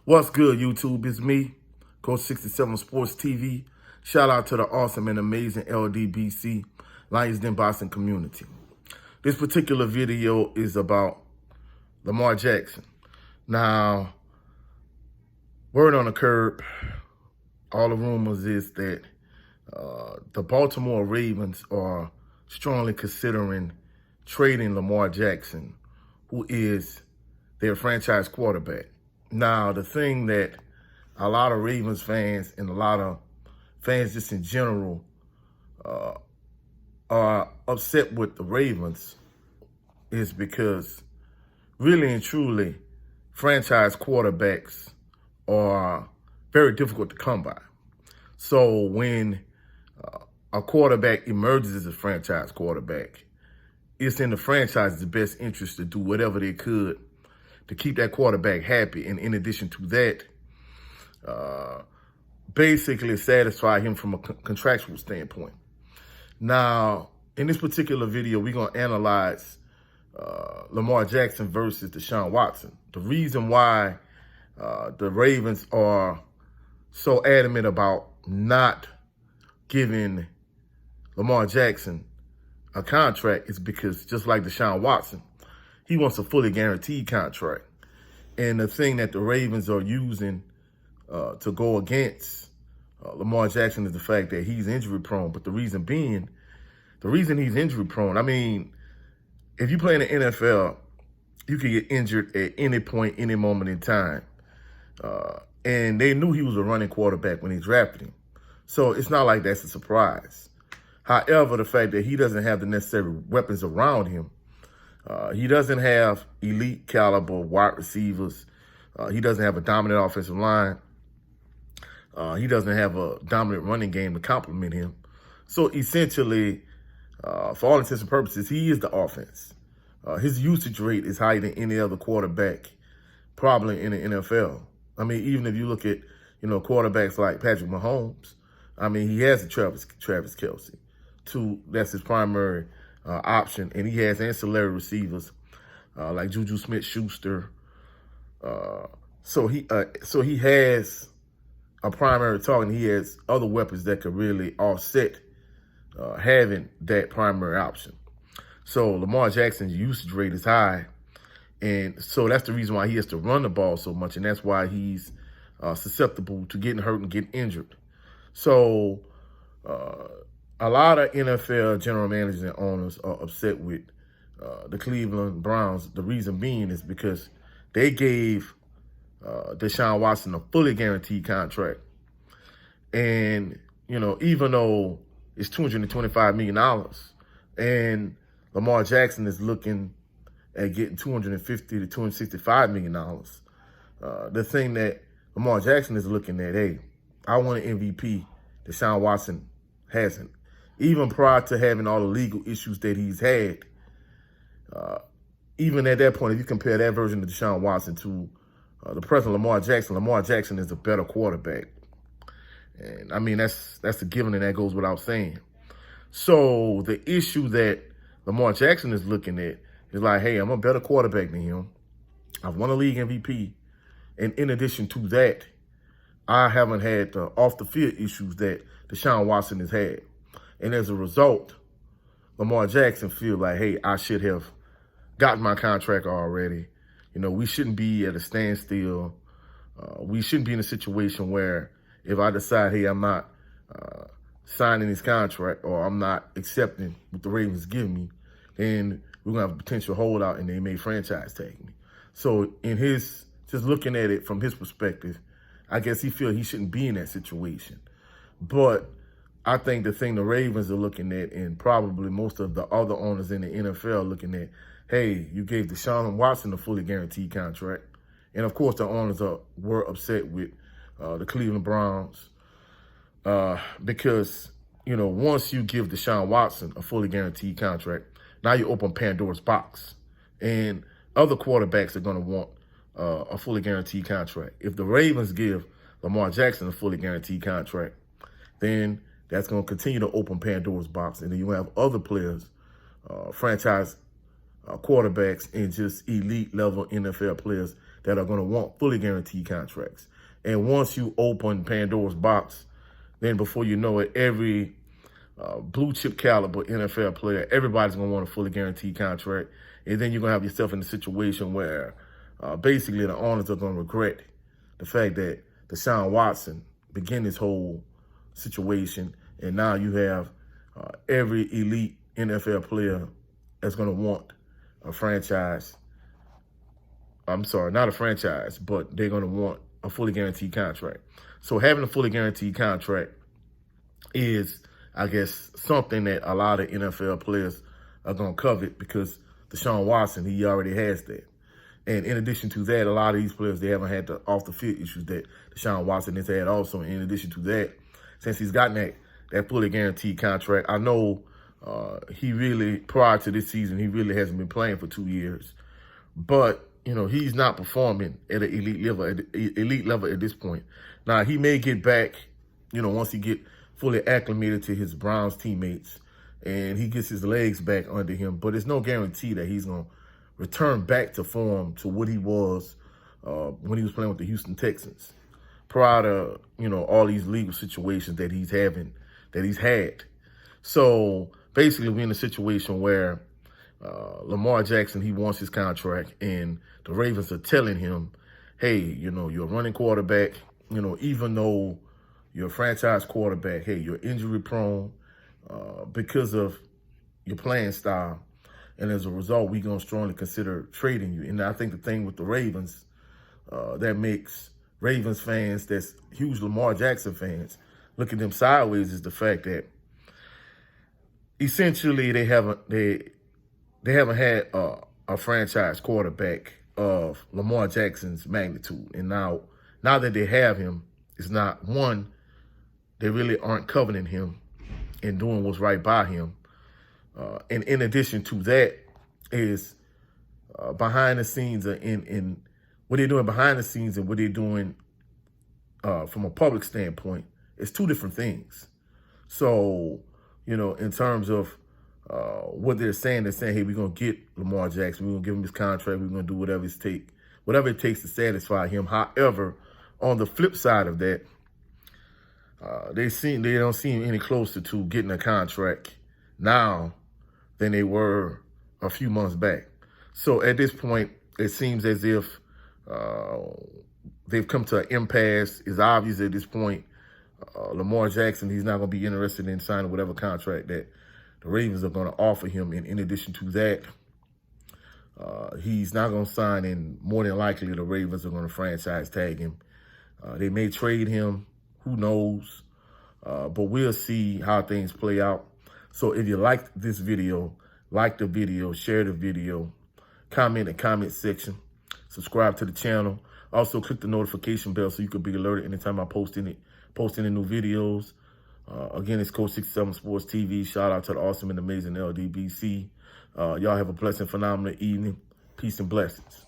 What's good, YouTube? It's me, Coach 67 Sports TV. Shout out to the awesome and amazing LDBC, Lions Den Boston community. This particular video is about Lamar Jackson. Now, word on the curb, all the rumors is that the Baltimore Ravens are strongly considering trading Lamar Jackson, who is their franchise quarterback. Now, the thing that a lot of Ravens fans and a lot of fans just in general are upset with the Ravens is because really and truly, franchise quarterbacks are very difficult to come by. So when a quarterback emerges as a franchise quarterback, it's in the franchise's best interest to do whatever they could to keep that quarterback happy. And in addition to that, basically satisfy him from a contractual standpoint. Now, in this particular video, we're going to analyze Lamar Jackson versus Deshaun Watson. The reason why the Ravens are so adamant about not giving Lamar Jackson a contract is because, just like Deshaun Watson, he wants a fully guaranteed contract. And the thing that the Ravens are using to go against Lamar Jackson is the fact that he's injury prone. But the reason he's injury prone, I mean, if you play in the NFL, you can get injured at any point, any moment in time. And they knew he was a running quarterback when they drafted him. So it's not like that's a surprise. However, the fact that he doesn't have the necessary weapons around him, he doesn't have elite caliber wide receivers. He doesn't have a dominant offensive line. He doesn't have a dominant running game to complement him. So essentially, for all intents and purposes, he is the offense. His usage rate is higher than any other quarterback probably in the NFL. I mean, even if you look at, quarterbacks like Patrick Mahomes, I mean, he has a Travis Kelce. That's his primary option, and he has ancillary receivers like Juju Smith-Schuster. So he has a primary target, and he has other weapons that could really offset having that primary option. So Lamar Jackson's usage rate is high, and so that's the reason why he has to run the ball so much, and that's why he's susceptible to getting hurt and getting injured. So a lot of NFL general managers and owners are upset with the Cleveland Browns. The reason being is because they gave Deshaun Watson a fully guaranteed contract. And, even though it's $225 million and Lamar Jackson is looking at getting $250 to $265 million, the thing that Lamar Jackson is looking at, hey, I want an MVP. Deshaun Watson hasn't. Even prior to having all the legal issues that he's had, even at that point, if you compare that version of Deshaun Watson to the present Lamar Jackson is a better quarterback. And I mean, that's a given, and that goes without saying. So the issue that Lamar Jackson is looking at is like, hey, I'm a better quarterback than him. I've won a league MVP. And in addition to that, I haven't had the off-the-field issues that Deshaun Watson has had. And as a result, Lamar Jackson feels like, hey, I should have gotten my contract already. We shouldn't be at a standstill. We shouldn't be in a situation where if I decide, hey, I'm not signing this contract or I'm not accepting what the Ravens give me, then we're going to have a potential holdout and they may franchise tag me. So just looking at it from his perspective, I guess he feels he shouldn't be in that situation. But I think the thing the Ravens are looking at, and probably most of the other owners in the NFL looking at, hey, you gave Deshaun Watson a fully guaranteed contract. And, of course, the owners were upset with the Cleveland Browns because, once you give Deshaun Watson a fully guaranteed contract, now you open Pandora's box. And other quarterbacks are going to want a fully guaranteed contract. If the Ravens give Lamar Jackson a fully guaranteed contract, then that's going to continue to open Pandora's box. And then you have other players, franchise quarterbacks and just elite level NFL players that are going to want fully guaranteed contracts. And once you open Pandora's box, then before you know it, every blue chip caliber NFL player, everybody's going to want a fully guaranteed contract. And then you're going to have yourself in a situation where basically the owners are going to regret the fact that Deshaun Watson began this whole situation. And now you have every elite NFL player that's going to want a franchise. I'm sorry, not a franchise, but they're going to want a fully guaranteed contract. So having a fully guaranteed contract is, I guess, something that a lot of NFL players are going to covet because Deshaun Watson, he already has that. And in addition to that, a lot of these players, they haven't had the off-the-field issues that Deshaun Watson has had also. In addition to that, since he's gotten that fully guaranteed contract, I know he really, prior to this season, he really hasn't been playing for 2 years. But, you know, he's not performing at an elite level at this point. Now, he may get back, you know, once he get fully acclimated to his Browns teammates and he gets his legs back under him. But it's no guarantee that he's going to return back to form to what he was when he was playing with the Houston Texans prior to, you know, all these legal situations that he's had. So basically we're in a situation where Lamar Jackson, he wants his contract, and the Ravens are telling him, hey, you know, you're a running quarterback, you know, even though you're a franchise quarterback, hey, you're injury prone because of your playing style. And as a result, we're going to strongly consider trading you. And I think the thing with the Ravens that makes Ravens fans that's huge Lamar Jackson fans look at them sideways is the fact that essentially they haven't had a franchise quarterback of Lamar Jackson's magnitude. And now that they have him, it's not, one, they really aren't coveting him and doing what's right by him. And in addition to that is behind the scenes in what they're doing behind the scenes and what they're doing from a public standpoint, it's two different things. So, you know, in terms of what they're saying, hey, we're going to get Lamar Jackson. We're going to give him his contract. We're going to do whatever it takes to satisfy him. However, on the flip side of that, they don't seem any closer to getting a contract now than they were a few months back. So at this point, it seems as if they've come to an impasse. It's obvious at this point, Lamar Jackson, he's not going to be interested in signing whatever contract that the Ravens are going to offer him. And in addition to that, he's not going to sign, and more than likely the Ravens are going to franchise tag him. They may trade him. Who knows? But we'll see how things play out. So if you liked this video, like the video, share the video, comment in the comment section, subscribe to the channel. Also, click the notification bell so you can be alerted anytime I post any new videos. Again, it's Coach 67 Sports TV. Shout out to the awesome and amazing LDBC. Y'all have a blessed and phenomenal evening. Peace and blessings.